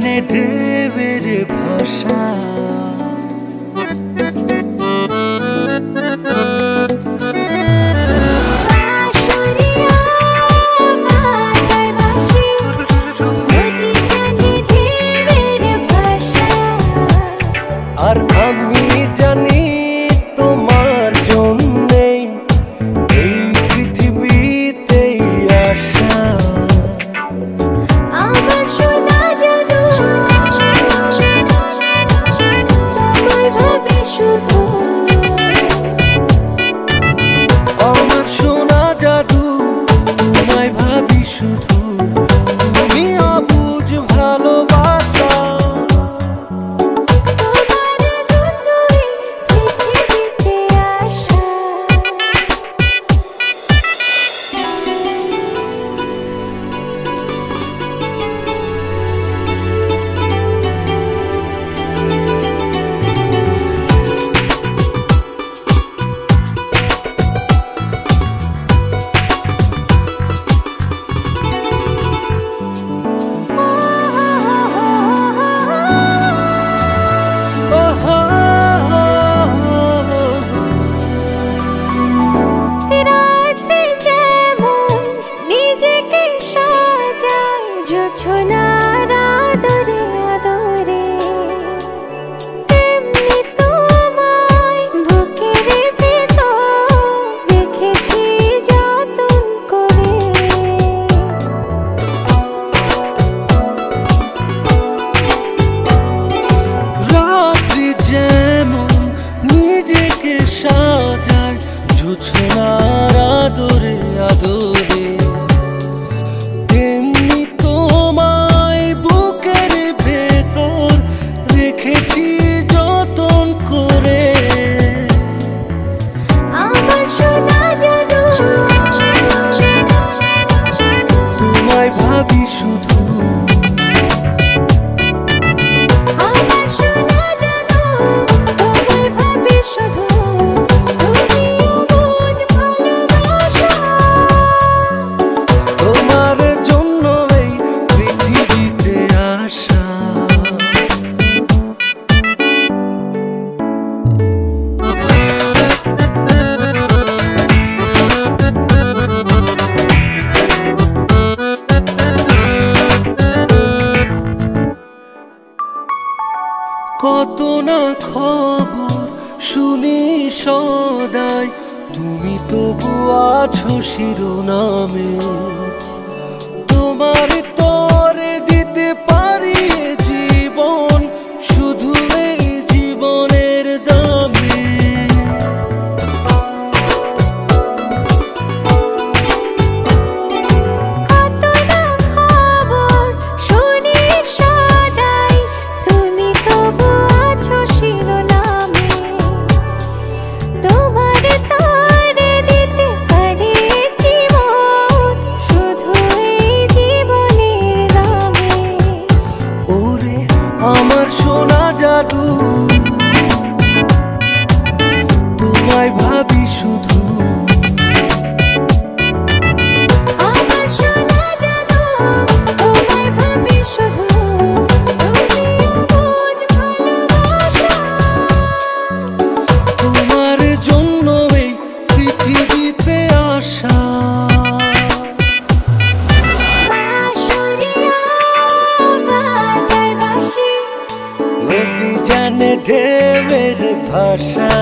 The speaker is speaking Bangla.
জানে ঢেউয়ের ভাষা। আর আমি জানি তোমার জন্যেই এই পৃথিবীতেই আসা। আমার সোনা জাদু তোমায় ভাবি শুধু, আমার সোনা জাদু তোমায় ভাবি শুধু, তুমি অবুঝ ভালোবাসা। জোছনার আদরে আদরে তেমনি তোমায় বুকের ভেতর রেখেছি যতন করে। রাত্রি যেমন নিজেকে সাজায় জোছনার আদরে আদরে, রেখেছি যতন করে। আমার সোনা জাদু তোমায় ভাবি শুধু, আমার সোনা জাদু তোমায় ভাবি শুধু, তুমি অবুঝ ভালোবাসা। তোমার জন্য এই পৃথিবীতে আসা। কত না খবর শুনি সদাই, তুমি তবু আছো শিরোনামে। তোমার তরে দিতে পারি জীবন, শুধু এই জীবনের দামে। কত না খবর শুনি সদাই, তুমি তবু আছো শিরোনামে। তোমার তরে দিতে পারি জীবন, শুধু এই জীবনের দামে। ওরে আমার সোনা জাদু তোমায় ভাবি শুধু, আমার সোনা জাদু তোমায় ভাবি শুধু, তুমি অবুঝ ভালোবাসা। তোমার জন্য এই পৃথিবীতে আসা। বাঁশরিয়া বাজায় বাঁশি, নদী জানে ঢেউয়ের ভাষা।